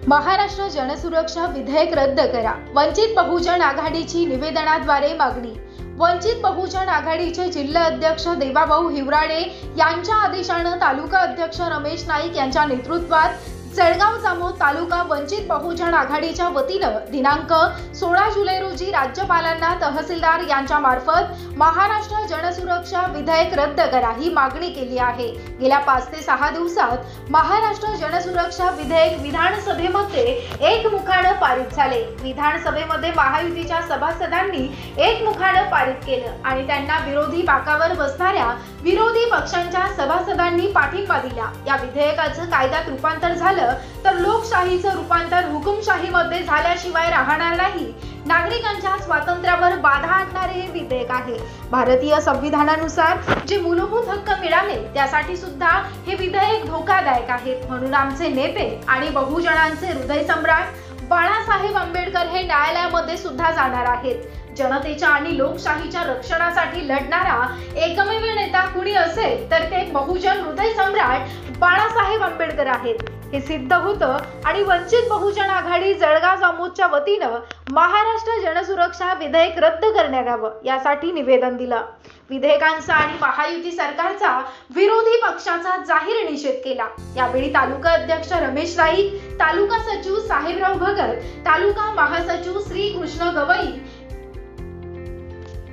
महाराष्ट्र जनसुरक्षा विधेयक रद्द करा, वंचित बहुजन आघाडीची निवेदनाद्वारे मागणी। वंचित बहुजन आघाडीचे जिल्हा अध्यक्ष देवाभाऊ हिवराडे यांच्या आदेशाने तालुका अध्यक्ष रमेश नाईक यांच्या नेतृत्वात जळगाव जामोद तालुका वंचित बहुजन आघाडीच्या वतीने दिनांक 16 जुलै रोजी राज्यपालांना तहसीलदार यांच्या मार्फत महाराष्ट्र जनसुरक्षा विधेयक रद्द करा ही मागणी केली आहे। गेल्या 5 ते 6 दिवसात महाराष्ट्र जनसुरक्षा विधेयक विधानसभेमध्ये एकमुखाने पारित झाले। विधानसभेमध्ये महायुतीच्या सभासदांनी एकमुखाने पारित केलं आणि त्यांना विरोधी बाकावर बसणाऱ्या विरोधी पक्षांच्या सभासदांनी पाठिंबा दिला। या विधेयकाचं कायद्यात रूपांतर झालं तर लोकशाहीचं रूपांतर हुकुमशाहीमध्ये झाल्याशिवाय राहणार नाही। नागरिकांच्या स्वातंत्र्यावर बाधा आणणारे हे विधेयक आहे। भारतीय संविधानानुसार जे मूलभूत हक्क मिळाले त्यासाठी सुद्धा हे विधेयक धोकादायक आहे। म्हणून आमचे नेते आणि बहुजनांचे हृदय सम्राट बाळासाहेब आंबेडकर हे न्यायालयामध्ये सुद्धा जाणार आहेत। जनतेच्या आणि लोकशाहीच्या रक्षणासाठी लढणारा एकमेव नेता कुणी असेल तर ते बहुजन हृदय सम्राट बाळासाहेब आंबेडकर आहेत। हे सिद्ध होतं आणि वंचित बहुजन आघाडी जळगाव जामोदच्या वतीनं महाराष्ट्र जनसुरक्षा विधेयक रद्द करण्यात यावं यासाठी निवेदन दिलं। विधेयकांचा आणि महायुती सरकारचा विरोधी पक्षाचा जाहीर निषेध केला। यावेळी तालुका अध्यक्ष रमेश नाईक, तालुका सचिव साहेबराव भगत, तालुका महासचिव श्री कृष्ण गवई,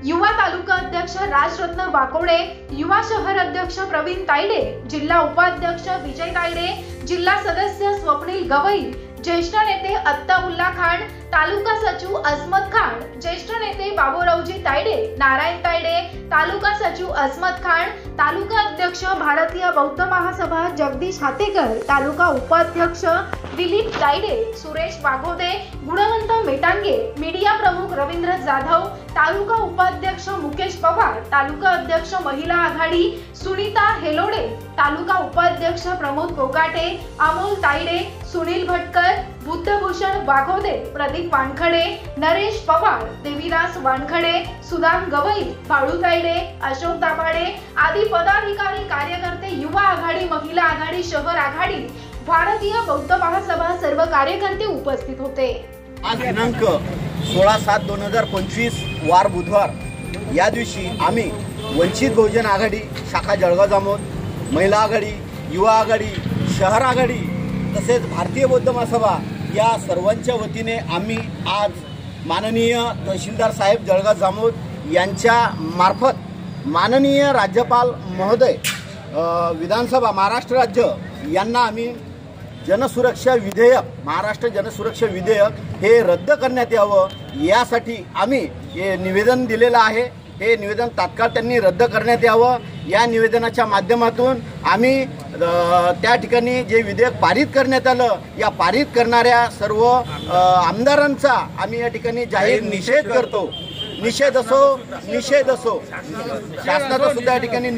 युवा तालुका अध्यक्ष राजरत्न वाकोडे, युवा शहर अध्यक्ष प्रवीण तायडे, जिल्हा उपाध्यक्ष विजय तायडे, जिल्हा सदस्य स्वप्नील गवई, ज्येष्ठ नेते अत्ताउल्ला खान, तालुका सचिव अस्मत खान, ज्येष्ठ नेते बाबूरावजी तायडे, नारायण तायडे, तालुका सचिव अस्मत खान, तालुका अध्यक्ष भारतीय बौद्ध महासभा जगदीश हातेकर, तालुका उपाध्यक्ष दिलीप तायडे, सुरेश वाघोदे, गुणवंत मेटांगे, मीडिया प्रमुख रवींद्र जाधव, तालुका उपाध्यक्ष मुकेश पवार, तालुका अध्यक्ष महिला आघाडी सुनीता हेलोडे, तालुका उपाध्यक्ष प्रमोद कोकाटे, अमोल तायडे, सुनील भटकर, बुद्धभूषण वाघोदे, प्रदीप वानखडे, नरेश पवार, देवीदास वानखडे, सुदाम गवई, बाळू तायडे, अशोक दाभाडे आदी पदाधिकारी, कार्यकर्ते, युवा आघाडी, महिला आघाडी, शहर आघाडी, भारतीय बौद्ध महासभा सर्व कार्यकर्ते उपस्थित होते। आज दिनांक 16/7/2025 वार बुधवार या दिवशी आम्ही वंचित बहुजन आघाडी शाखा जळगाव जामोद, महिला आघाडी, युवा आघाडी, शहर आघाडी तसेच भारतीय बौद्ध महासभा या सर्वांच्या वतीने आम्ही आज माननीय तहसीलदार साहेब जळगाव जामोद यांच्या मार्फत माननीय राज्यपाल महोदय विधानसभा महाराष्ट्र राज्य यांना आम्ही जनसुरक्षा विधेयक, महाराष्ट्र जनसुरक्षा विधेयक हे रद्द करण्यात यावं यासाठी आम्ही हे निवेदन दिलेलं आहे। हे निवेदन तात्काळ त्यांनी रद्द करण्यात यावं या निवेदनाच्या माध्यमातून आम्ही त्या ठिकाणी जे विधेयक पारित करण्यात आलं या पारित करणाऱ्या सर्व आमदारांचा आम्ही या ठिकाणी जाहीर निषेध करतो। निषेध असो शासनाचा सुद्धा या ठिकाणी